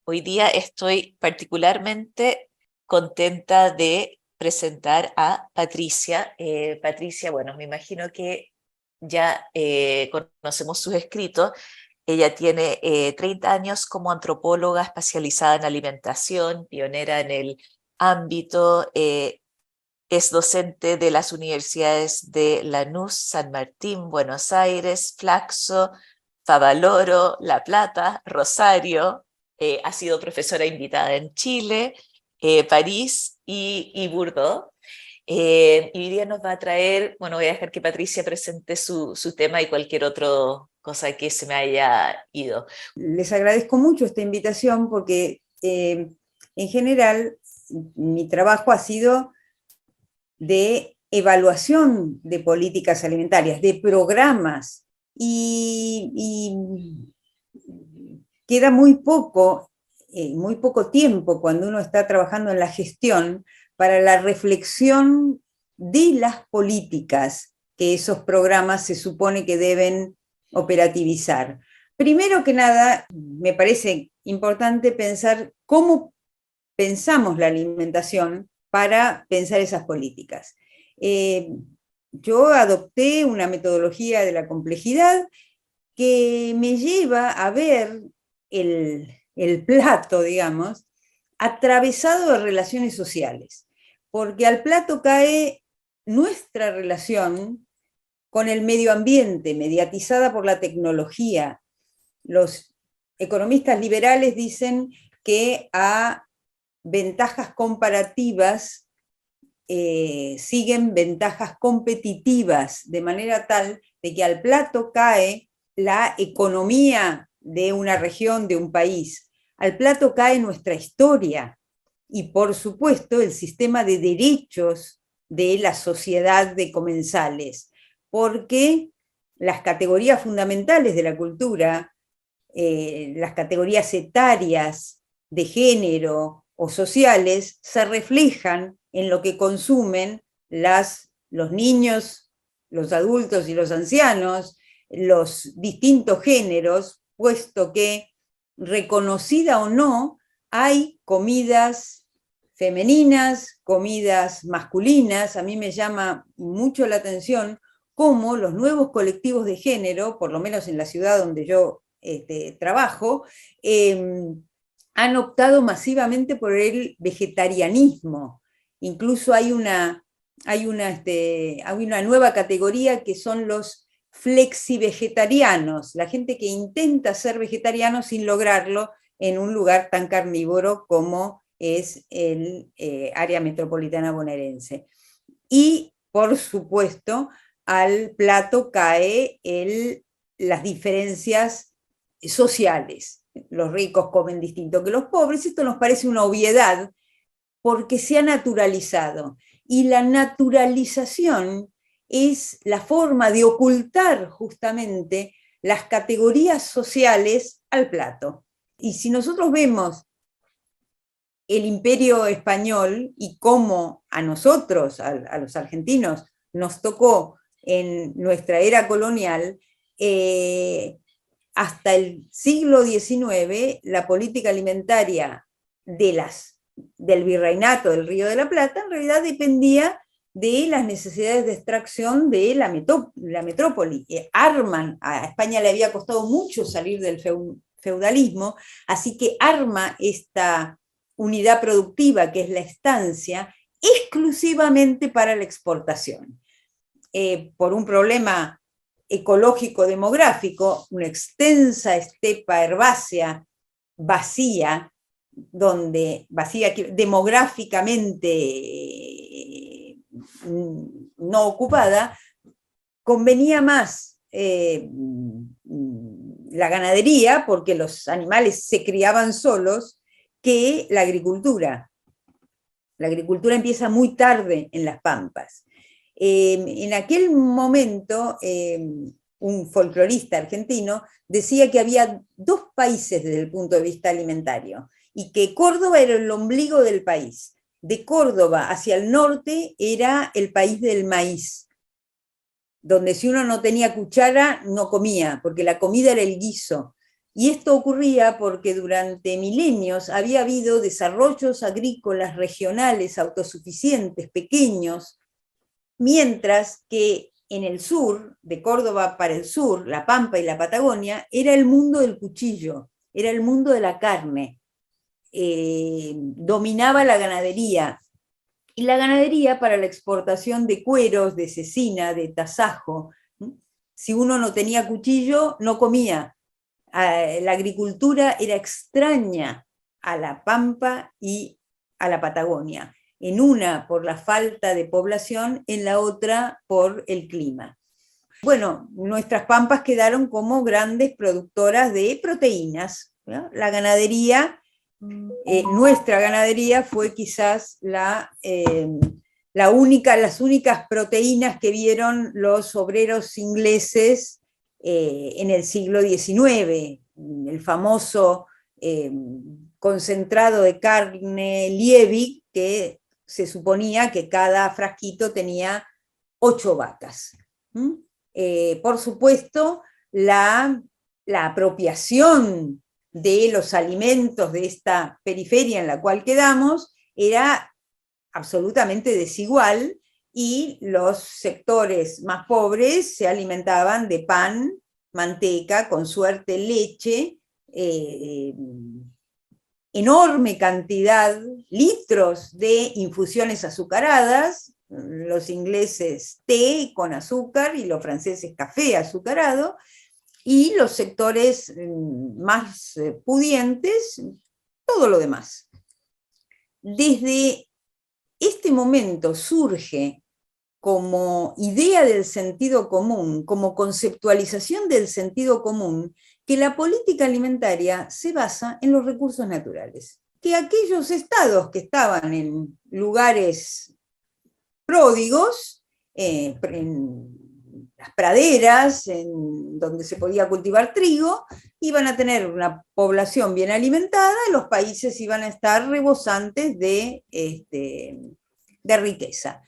Hoy día estoy particularmente contenta de presentar a Patricia. Patricia, bueno, me imagino que ya conocemos sus escritos. Ella tiene 30 años como antropóloga especializada en alimentación, pionera en el ámbito. Es docente de las universidades de Lanús, San Martín, Buenos Aires, Flaxo, Favaloro, La Plata, Rosario. Ha sido profesora invitada en Chile, París y Bordeaux. Y hoy día nos va a traer, bueno, voy a dejar que Patricia presente su tema y cualquier otra cosa que se me haya ido. Les agradezco mucho esta invitación porque en general mi trabajo ha sido de evaluación de políticas alimentarias, de programas, y queda muy poco tiempo cuando uno está trabajando en la gestión para la reflexión de las políticas que esos programas se supone que deben operativizar. Primero que nada, me parece importante pensar cómo pensamos la alimentación para pensar esas políticas. Yo adopté una metodología de la complejidad que me lleva a ver el plato, digamos, atravesado de relaciones sociales, porque al plato cae nuestra relación con el medio ambiente, mediatizada por la tecnología. Los economistas liberales dicen que a ventajas comparativas siguen ventajas competitivas, de manera tal de que al plato cae la economía de una región, de un país. Al plato cae nuestra historia y, por supuesto, el sistema de derechos de la sociedad de comensales, porque las categorías fundamentales de la cultura, las categorías etarias, de género o sociales, se reflejan en lo que consumen los niños, los adultos y los ancianos, los distintos géneros, puesto que, reconocida o no, hay comidas femeninas, comidas masculinas. A mí me llama mucho la atención cómo los nuevos colectivos de género, por lo menos en la ciudad donde yo trabajo, han optado masivamente por el vegetarianismo. Incluso hay una nueva categoría que son los flexivegetarianos, la gente que intenta ser vegetariano sin lograrlo en un lugar tan carnívoro como es el área metropolitana bonaerense. Y, por supuesto, al plato cae las diferencias sociales. Los ricos comen distinto que los pobres. Esto nos parece una obviedad porque se ha naturalizado. Y la naturalización es la forma de ocultar justamente las categorías sociales al plato. Y si nosotros vemos el imperio español y cómo a nosotros, a los argentinos, nos tocó en nuestra era colonial, hasta el siglo XIX, la política alimentaria del virreinato del Río de la Plata en realidad dependía de las necesidades de extracción de la metrópoli. A España le había costado mucho salir del feudalismo, así que arma esta unidad productiva, que es la estancia, exclusivamente para la exportación. Por un problema ecológico-demográfico, una extensa estepa herbácea vacía, vacía demográficamente no ocupada, convenía más la ganadería, porque los animales se criaban solos, que la agricultura. La agricultura empieza muy tarde en las pampas. En aquel momento, un folclorista argentino decía que había dos países desde el punto de vista alimentario, y que Córdoba era el ombligo del país. De Córdoba hacia el norte era el país del maíz, donde si uno no tenía cuchara no comía, porque la comida era el guiso. Y esto ocurría porque durante milenios había habido desarrollos agrícolas regionales autosuficientes, pequeños, mientras que en el sur, de Córdoba para el sur, La Pampa y la Patagonia, era el mundo del cuchillo, era el mundo de la carne, dominaba la ganadería, y la ganadería para la exportación de cueros, de cecina, de tasajo. Si uno no tenía cuchillo, no comía. La agricultura era extraña a La Pampa y a la Patagonia, en una por la falta de población, en la otra por el clima. Bueno, nuestras pampas quedaron como grandes productoras de proteínas, ¿no? La ganadería, nuestra ganadería fue quizás las únicas proteínas que vieron los obreros ingleses en el siglo XIX, el famoso concentrado de carne Liebig, que se suponía que cada frasquito tenía 8 vacas. Por supuesto, la apropiación de los alimentos de esta periferia en la cual quedamos era absolutamente desigual, y los sectores más pobres se alimentaban de pan, manteca, con suerte leche, enorme cantidad, litros de infusiones azucaradas, los ingleses té con azúcar y los franceses café azucarado, y los sectores más pudientes, todo lo demás. Desde este momento surge como idea del sentido común, como conceptualización del sentido común, que la política alimentaria se basa en los recursos naturales. Que aquellos estados que estaban en lugares pródigos, en las praderas, en donde se podía cultivar trigo, iban a tener una población bien alimentada, y los países iban a estar rebosantes de riqueza.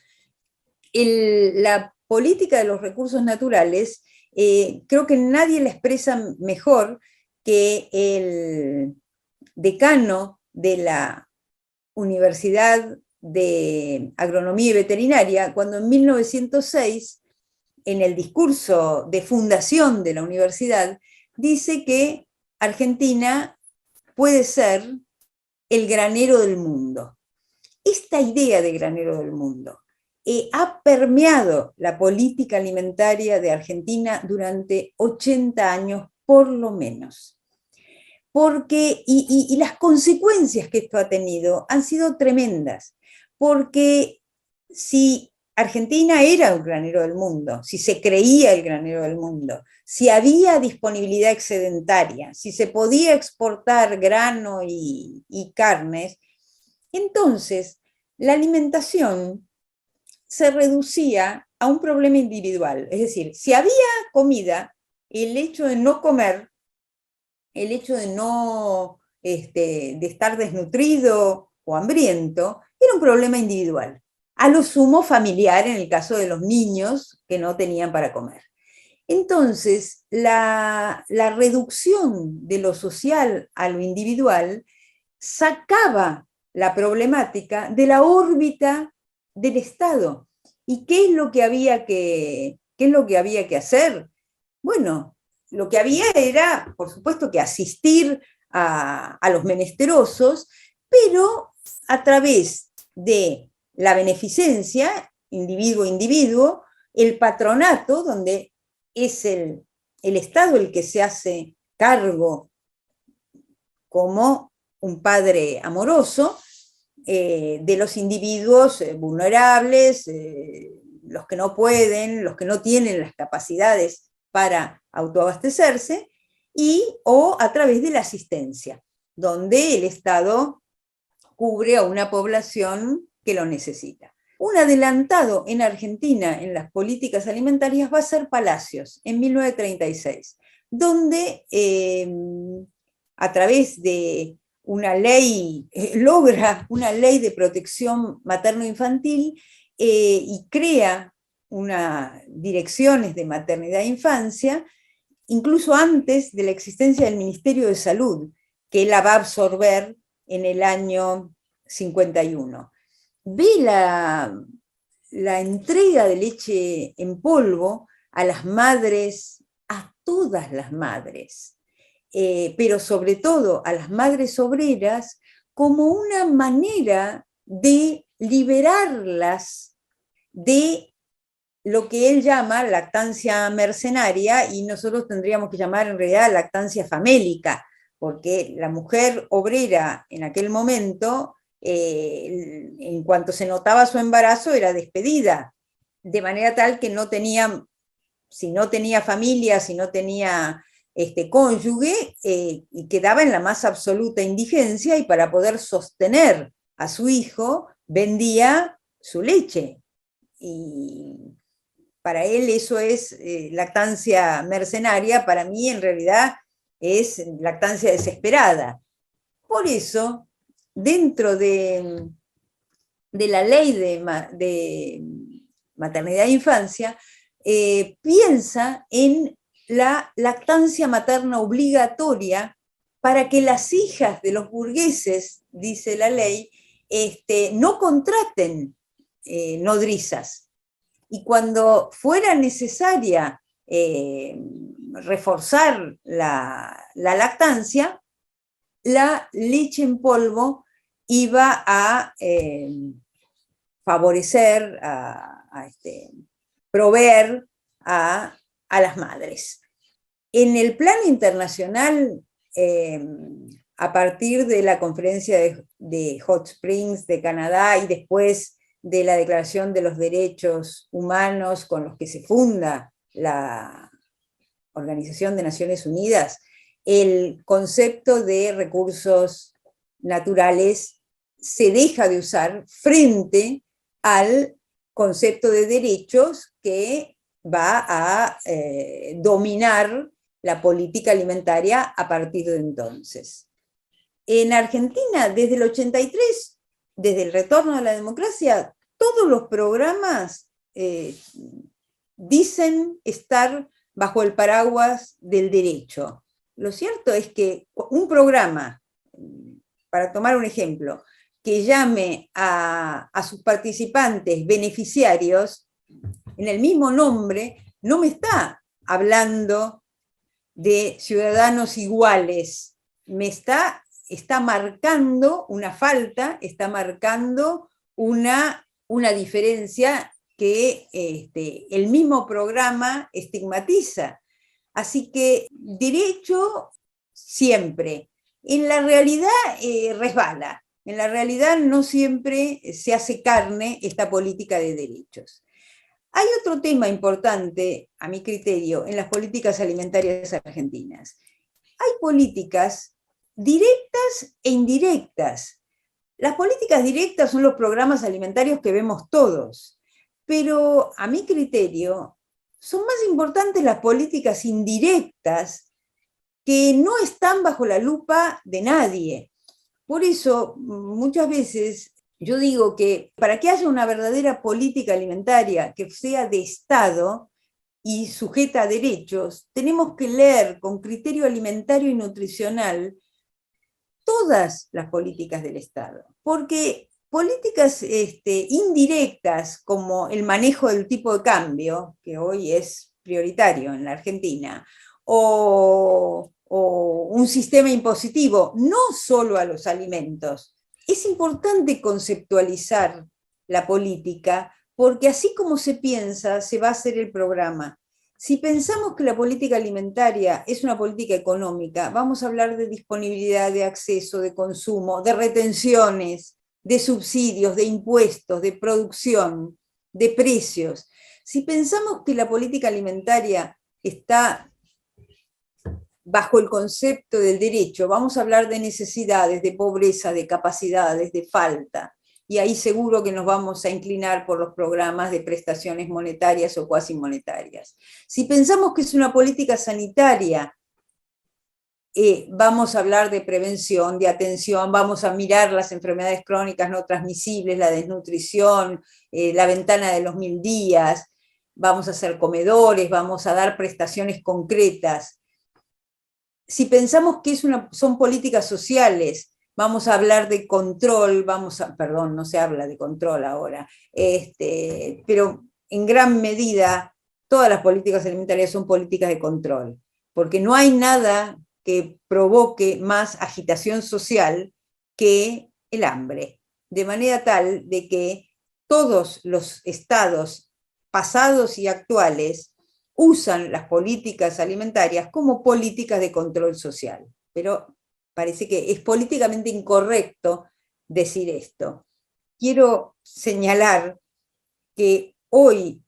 La política de los recursos naturales, creo que nadie la expresa mejor que el decano de la Universidad de Agronomía y Veterinaria, cuando en 1906, en el discurso de fundación de la universidad, dice que Argentina puede ser el granero del mundo. Esta idea de granero del mundo ha permeado la política alimentaria de Argentina durante 80 años, por lo menos. Porque, y las consecuencias que esto ha tenido han sido tremendas, porque si Argentina era el granero del mundo, si se creía el granero del mundo, si había disponibilidad excedentaria, si se podía exportar grano y carnes, entonces la alimentación se reducía a un problema individual. Es decir, si había comida, el hecho de no comer, el hecho de no de estar desnutrido o hambriento, era un problema individual. A lo sumo familiar en el caso de los niños que no tenían para comer. Entonces, la reducción de lo social a lo individual sacaba la problemática de la órbita del Estado. ¿Y qué es lo que había que hacer? Bueno, lo que había era, por supuesto, que asistir a los menesterosos, pero a través de la beneficencia, individuo a individuo, el patronato, donde es el Estado el que se hace cargo como un padre amoroso de los individuos vulnerables, los que no pueden, los que no tienen las capacidades para autoabastecerse, o a través de la asistencia, donde el Estado cubre a una población que lo necesita. Un adelantado en Argentina en las políticas alimentarias va a ser Palacios, en 1936, donde a través de una ley, logra una ley de protección materno-infantil y crea unas direcciones de maternidad e infancia incluso antes de la existencia del Ministerio de Salud, que la va a absorber en el año 51. Ve la entrega de leche en polvo a las madres, a todas las madres, pero sobre todo a las madres obreras, como una manera de liberarlas de lo que él llama lactancia mercenaria, y nosotros tendríamos que llamar en realidad lactancia famélica, porque la mujer obrera en aquel momento, en cuanto se notaba su embarazo, era despedida, de manera tal que no tenía, si no tenía familia, si no tenía cónyuge, quedaba en la más absoluta indigencia, y para poder sostener a su hijo vendía su leche. Y para él eso es lactancia mercenaria, para mí en realidad es lactancia desesperada. Por eso, dentro de la ley de maternidad e infancia, piensa en la lactancia materna obligatoria para que las hijas de los burgueses, dice la ley, no contraten nodrizas. Y cuando fuera necesaria reforzar la lactancia, la leche en polvo iba a favorecer, a proveer a las madres. En el plano internacional, a partir de la conferencia de Hot Springs de Canadá y después de la Declaración de los Derechos Humanos con los que se funda la Organización de Naciones Unidas, el concepto de recursos naturales se deja de usar frente al concepto de derechos que va a dominar la política alimentaria a partir de entonces. En Argentina, desde el 83, desde el retorno de la democracia, todos los programas dicen estar bajo el paraguas del derecho. Lo cierto es que un programa, para tomar un ejemplo, que llame a sus participantes beneficiarios, en el mismo nombre, no me está hablando de ciudadanos iguales, me está marcando una falta, está marcando una diferencia que el mismo programa estigmatiza. Así que derecho siempre. En la realidad resbala. En la realidad no siempre se hace carne esta política de derechos. Hay otro tema importante, a mi criterio, en las políticas alimentarias argentinas. Hay políticas directas e indirectas. Las políticas directas son los programas alimentarios que vemos todos, pero a mi criterio son más importantes las políticas indirectas, que no están bajo la lupa de nadie. Por eso, muchas veces yo digo que para que haya una verdadera política alimentaria que sea de Estado y sujeta a derechos, tenemos que leer con criterio alimentario y nutricional todas las políticas del Estado, porque políticas indirectas como el manejo del tipo de cambio, que hoy es prioritario en la Argentina, o un sistema impositivo, no solo a los alimentos. Es importante conceptualizar la política, porque así como se piensa, se va a hacer el programa. Si pensamos que la política alimentaria es una política económica, vamos a hablar de disponibilidad, de acceso, de consumo, de retenciones, de subsidios, de impuestos, de producción, de precios. Si pensamos que la política alimentaria está bajo el concepto del derecho, vamos a hablar de necesidades, de pobreza, de capacidades, de falta. Y ahí seguro que nos vamos a inclinar por los programas de prestaciones monetarias o cuasi monetarias. Si pensamos que es una política sanitaria, vamos a hablar de prevención, de atención, vamos a mirar las enfermedades crónicas no transmisibles, la desnutrición, la ventana de los 1000 días, vamos a hacer comedores, vamos a dar prestaciones concretas. si pensamos que son políticas sociales, vamos a hablar de control, perdón, no se habla de control ahora, pero en gran medida todas las políticas alimentarias son políticas de control, porque no hay nada que provoque más agitación social que el hambre, de manera tal de que todos los estados pasados y actuales usan las políticas alimentarias como políticas de control social. Pero parece que es políticamente incorrecto decir esto. Quiero señalar que hoy,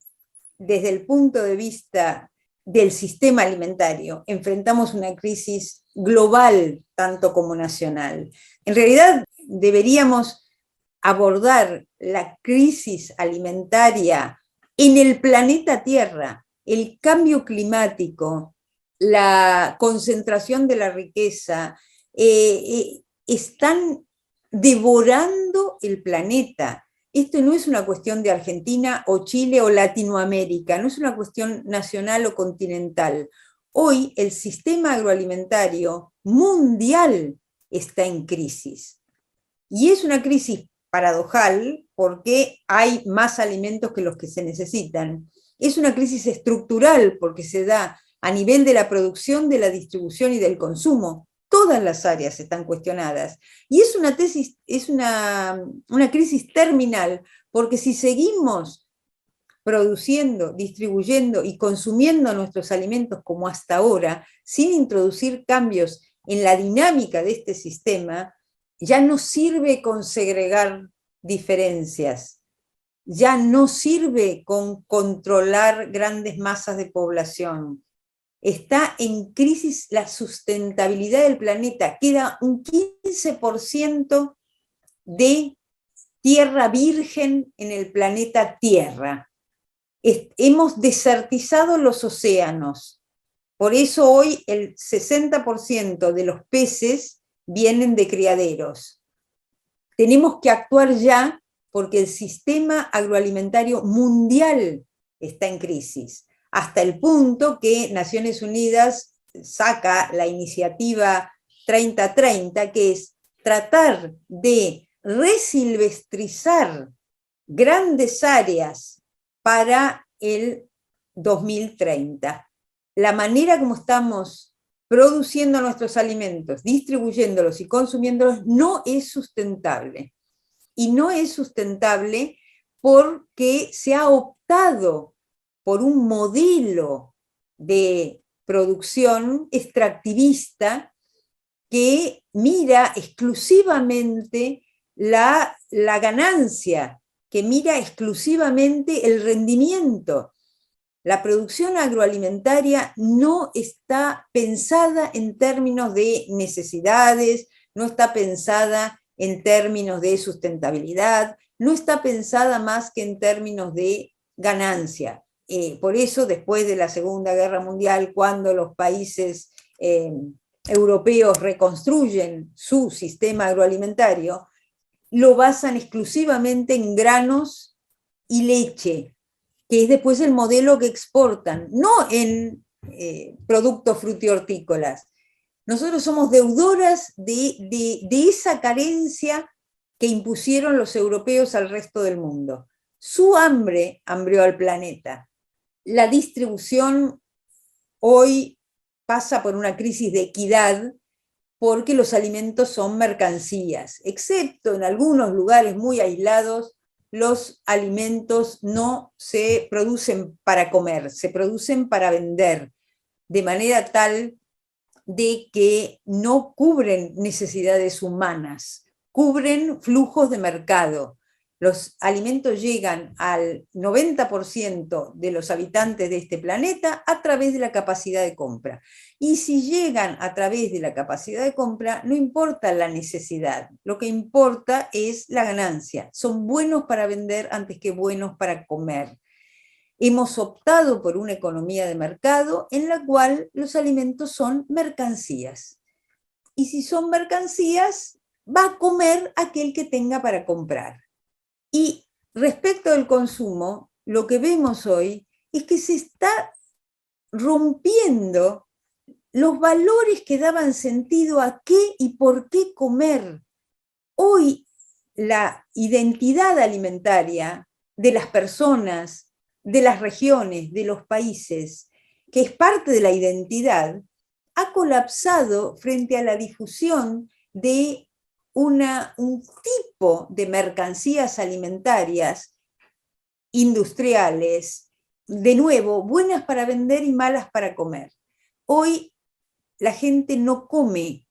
desde el punto de vista del sistema alimentario, enfrentamos una crisis global tanto como nacional. En realidad, deberíamos abordar la crisis alimentaria en el planeta Tierra, el cambio climático, la concentración de la riqueza, están devorando el planeta. Esto no es una cuestión de Argentina o Chile o Latinoamérica, no es una cuestión nacional o continental. Hoy el sistema agroalimentario mundial está en crisis. Y es una crisis paradojal porque hay más alimentos que los que se necesitan. Es una crisis estructural porque se da a nivel de la producción, de la distribución y del consumo. Todas las áreas están cuestionadas. Y es una crisis terminal porque si seguimos produciendo, distribuyendo y consumiendo nuestros alimentos como hasta ahora, sin introducir cambios en la dinámica de este sistema, ya no sirve con segregar diferencias, ya no sirve con controlar grandes masas de población. Está en crisis la sustentabilidad del planeta, queda un 15% de tierra virgen en el planeta Tierra. Hemos desertizado los océanos, por eso hoy el 60% de los peces vienen de criaderos. Tenemos que actuar ya porque el sistema agroalimentario mundial está en crisis, hasta el punto que Naciones Unidas saca la iniciativa 3030, que es tratar de resilvestrizar grandes áreas para el 2030. La manera como estamos produciendo nuestros alimentos, distribuyéndolos y consumiéndolos no es sustentable. Y no es sustentable porque se ha optado por un modelo de producción extractivista que mira exclusivamente la ganancia, que mira exclusivamente el rendimiento. La producción agroalimentaria no está pensada en términos de necesidades, no está pensada en términos de sustentabilidad, no está pensada más que en términos de ganancia. Por eso, después de la Segunda Guerra Mundial, cuando los países europeos reconstruyen su sistema agroalimentario, lo basan exclusivamente en granos y leche, que es después el modelo que exportan, no en productos frutihortícolas. Nosotros somos deudoras de esa carencia que impusieron los europeos al resto del mundo. Su hambre hambrió al planeta. La distribución hoy pasa por una crisis de equidad porque los alimentos son mercancías, excepto en algunos lugares muy aislados, los alimentos no se producen para comer, se producen para vender, de manera tal de que no cubren necesidades humanas, cubren flujos de mercado. Los alimentos llegan al 90% de los habitantes de este planeta a través de la capacidad de compra. Y si llegan a través de la capacidad de compra, no importa la necesidad, lo que importa es la ganancia. Son buenos para vender antes que buenos para comer. Hemos optado por una economía de mercado en la cual los alimentos son mercancías. Y si son mercancías, va a comer aquel que tenga para comprar. Y respecto al consumo, lo que vemos hoy es que se está rompiendo los valores que daban sentido a qué y por qué comer. Hoy la identidad alimentaria de las personas, de las regiones, de los países, que es parte de la identidad, ha colapsado frente a la difusión de un tipo de mercancías alimentarias industriales, de nuevo, buenas para vender y malas para comer. Hoy la gente no come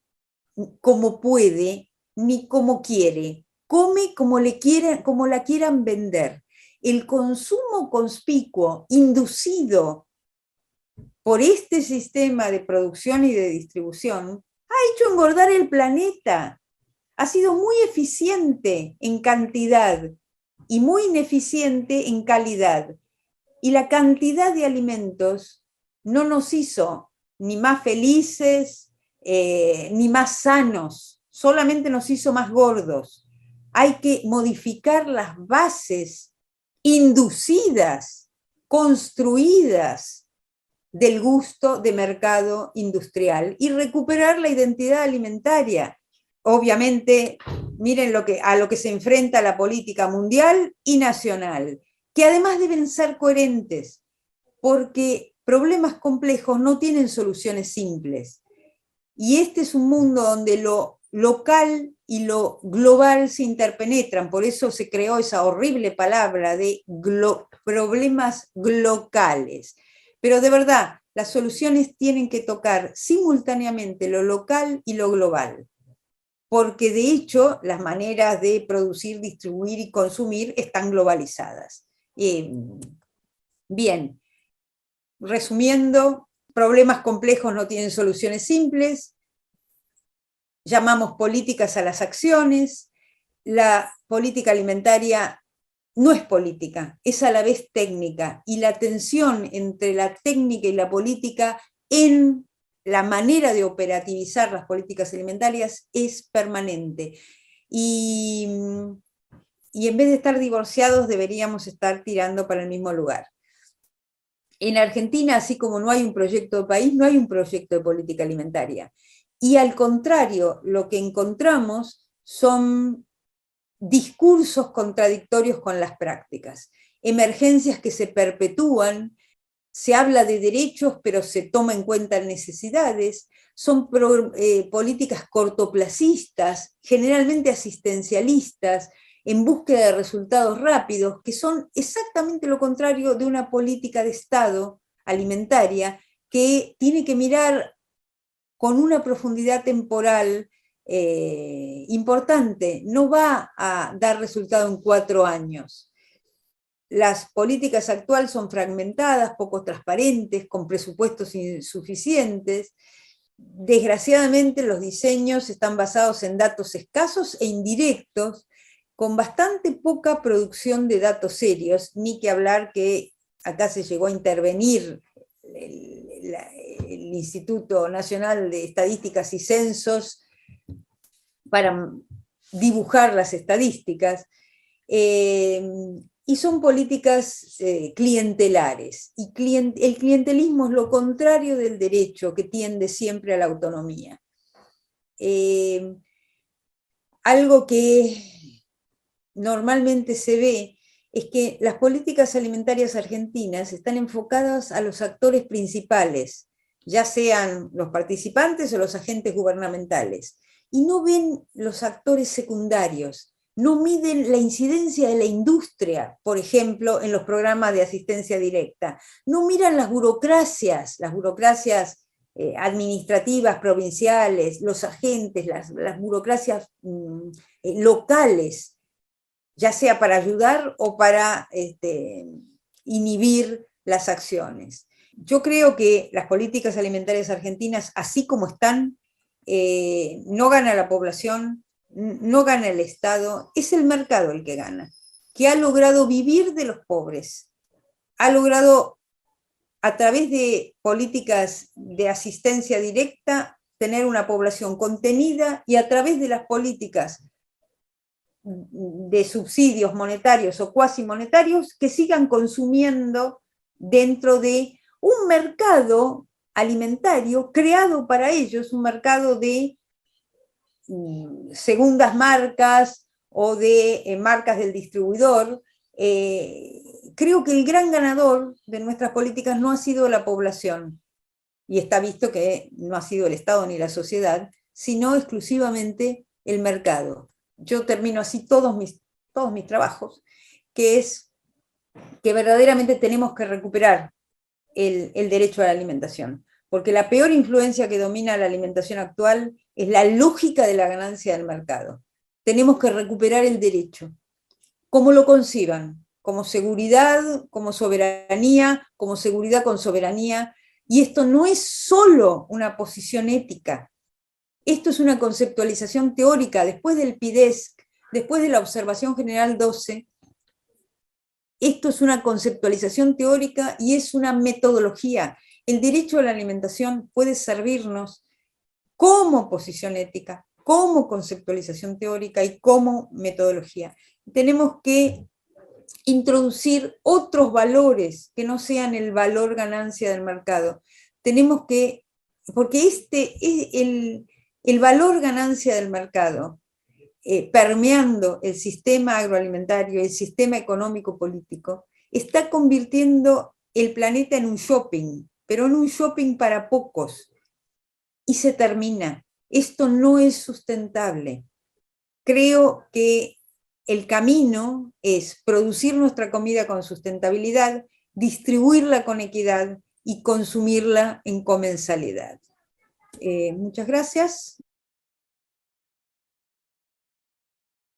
como puede ni como quiere, come como la quieran vender. El consumo conspicuo inducido por este sistema de producción y de distribución ha hecho engordar el planeta. Ha sido muy eficiente en cantidad y muy ineficiente en calidad. Y la cantidad de alimentos no nos hizo ni más felices, ni más sanos, solamente nos hizo más gordos. Hay que modificar las bases inducidas, construidas del gusto de mercado industrial y recuperar la identidad alimentaria. Obviamente, miren a lo que se enfrenta la política mundial y nacional, que además deben ser coherentes, porque problemas complejos no tienen soluciones simples. Y este es un mundo donde lo local y lo global se interpenetran, por eso se creó esa horrible palabra de problemas locales. Pero de verdad, las soluciones tienen que tocar simultáneamente lo local y lo global, porque de hecho las maneras de producir, distribuir y consumir están globalizadas. Bien, resumiendo, problemas complejos no tienen soluciones simples, llamamos políticas a las acciones, la política alimentaria no es política, es a la vez técnica, y la tensión entre la técnica y la política en la manera de operativizar las políticas alimentarias es permanente. Y en vez de estar divorciados deberíamos estar tirando para el mismo lugar. En Argentina, así como no hay un proyecto de país, no hay un proyecto de política alimentaria. Y al contrario, lo que encontramos son discursos contradictorios con las prácticas, emergencias que se perpetúan, se habla de derechos pero se toma en cuenta necesidades, son políticas cortoplacistas, generalmente asistencialistas, en búsqueda de resultados rápidos, que son exactamente lo contrario de una política de Estado alimentaria que tiene que mirar con una profundidad temporal importante, no va a dar resultado en 4 años. Las políticas actuales son fragmentadas, poco transparentes, con presupuestos insuficientes. Desgraciadamente los diseños están basados en datos escasos e indirectos, con bastante poca producción de datos serios, ni que hablar que acá se llegó a intervenir el Instituto Nacional de Estadísticas y Censos para dibujar las estadísticas, y son políticas clientelares, y el clientelismo es lo contrario del derecho, que tiende siempre a la autonomía. Algo que normalmente se ve es que las políticas alimentarias argentinas están enfocadas a los actores principales, ya sean los participantes o los agentes gubernamentales, y no ven los actores secundarios, no miden la incidencia de la industria, por ejemplo, en los programas de asistencia directa, no miran las burocracias administrativas, provinciales, los agentes, las burocracias locales, ya sea para ayudar o para inhibir las acciones. Yo creo que las políticas alimentarias argentinas, así como están, no gana la población, no gana el Estado, es el mercado el que gana, que ha logrado vivir de los pobres, ha logrado a través de políticas de asistencia directa tener una población contenida, y a través de las políticas de subsidios monetarios o cuasi monetarios que sigan consumiendo dentro de un mercado alimentario creado para ellos, un mercado de segundas marcas o de marcas del distribuidor. Creo que el gran ganador de nuestras políticas no ha sido la población, y está visto que no ha sido el Estado ni la sociedad, sino exclusivamente el mercado. Yo termino así todos mis trabajos, que es que verdaderamente tenemos que recuperar el derecho a la alimentación, porque la peor influencia que domina la alimentación actual es la lógica de la ganancia del mercado. Tenemos que recuperar el derecho, como lo conciban, como seguridad, como soberanía, como seguridad con soberanía, y esto no es solo una posición ética, esto es una conceptualización teórica. Después del PIDESC, después de la Observación General 12, esto es una conceptualización teórica y es una metodología. El derecho a la alimentación puede servirnos como posición ética, como conceptualización teórica y como metodología. Tenemos que introducir otros valores que no sean el valor ganancia del mercado. Tenemos que, porque el valor ganancia del mercado, permeando el sistema agroalimentario, el sistema económico-político, está convirtiendo el planeta en un shopping, pero en un shopping para pocos, y se termina. Esto no es sustentable. Creo que el camino es producir nuestra comida con sustentabilidad, distribuirla con equidad y consumirla en comensalidad. Muchas gracias.